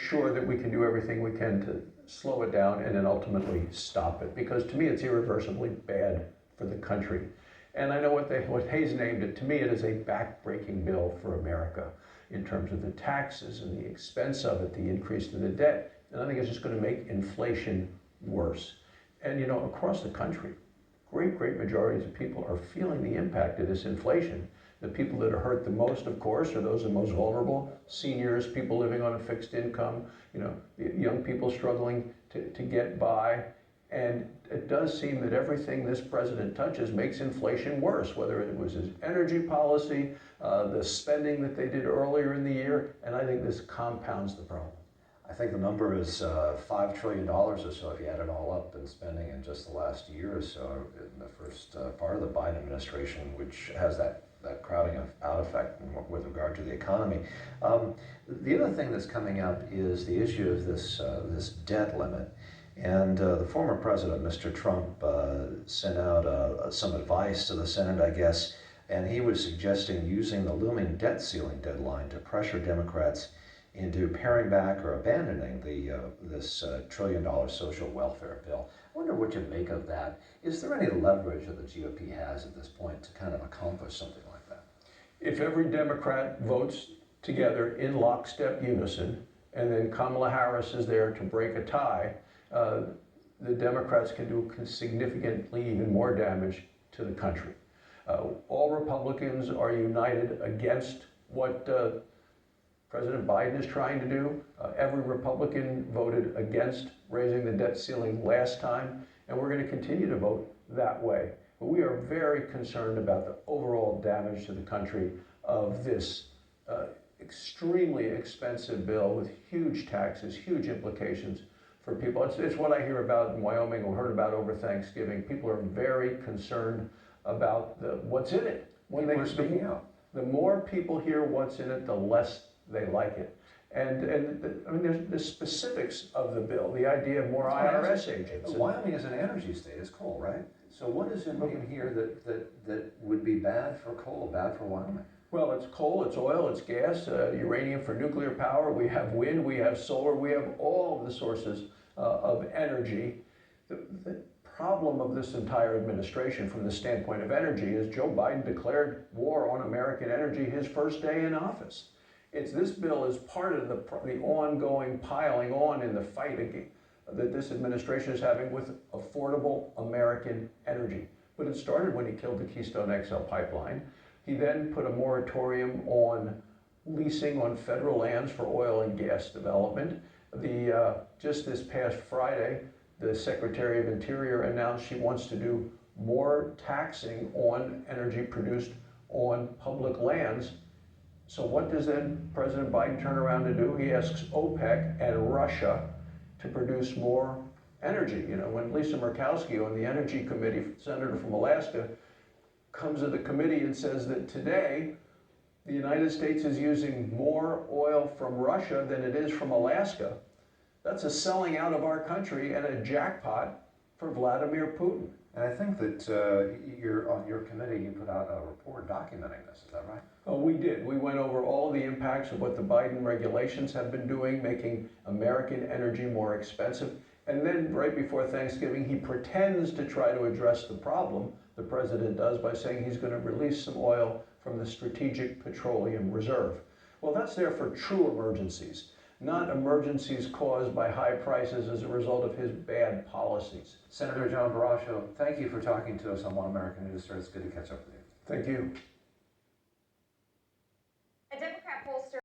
sure that we can do everything we can to slow it down and then ultimately stop it. Because to me, it's irreversibly bad for the country. And I know what Hayes named it. To me, it is a back-breaking bill for America in terms of the taxes and the expense of it, the increase to the debt. And I think it's just going to make inflation worse. And you know, across the country, great majorities of people are feeling the impact of this inflation. The people that are hurt the most, of course, are those that are most vulnerable: seniors, people living on a fixed income, you know, young people struggling to get by. And it does seem that everything this president touches makes inflation worse, whether it was his energy policy, the spending that they did earlier in the year, and I think this compounds the problem. I think the number is $5 trillion or so if you add it all up in spending in just the last year or so in the first part of the Biden administration, which has that crowding out effect with regard to the economy. The other thing that's coming up is the issue of this debt limit. And the former president, Mr. Trump, sent out some advice to the Senate, I guess, and he was suggesting using the looming debt ceiling deadline to pressure Democrats into paring back or abandoning this $1 trillion social welfare bill. I wonder what you make of that. Is there any leverage that the GOP has at this point to kind of accomplish something like that? If every Democrat votes together in lockstep unison, and then Kamala Harris is there to break a tie, the Democrats can do significantly even more damage to the country. All Republicans are united against what President Biden is trying to do. Every Republican voted against raising the debt ceiling last time, and we're going to continue to vote that way. But we are very concerned about the overall damage to the country of this extremely expensive bill with huge taxes, huge implications for people. It's what I hear about in Wyoming or heard about over Thanksgiving. People are very concerned about what's in it. When they were speaking out. The more people hear what's in it, the less they like it. And I mean, there's specifics of the bill, the idea of more IRS agents. Wyoming is an energy state, it's coal, right? So what is in here that would be bad for coal, bad for Wyoming? Well, it's coal, it's oil, it's gas, uranium for nuclear power. We have wind, we have solar, we have all of the sources of energy. The problem of this entire administration from the standpoint of energy is Joe Biden declared war on American energy his first day in office. This bill is part of the ongoing piling on in the fight that this administration is having with affordable American energy. But it started when he killed the Keystone XL pipeline. He then put a moratorium on leasing on federal lands for oil and gas development. Just this past Friday, the Secretary of Interior announced she wants to do more taxing on energy produced on public lands. So what does then President Biden turn around to do? He asks OPEC and Russia to produce more energy. You know, when Lisa Murkowski on the Energy Committee, senator from Alaska, comes to the committee and says that today the United States is using more oil from Russia than it is from Alaska, that's a selling out of our country and a jackpot for Vladimir Putin. And I think that on your committee, you put out a report documenting this, is that right? Oh, we did. We went over all the impacts of what the Biden regulations have been doing, making American energy more expensive. And then right before Thanksgiving, he pretends to try to address the problem, the president does, by saying he's going to release some oil from the Strategic Petroleum Reserve. Well, that's there for true emergencies, not emergencies caused by high prices as a result of his bad policies. Senator John Barrasso, thank you for talking to us on One American News, sir. It's good to catch up with you. Thank you.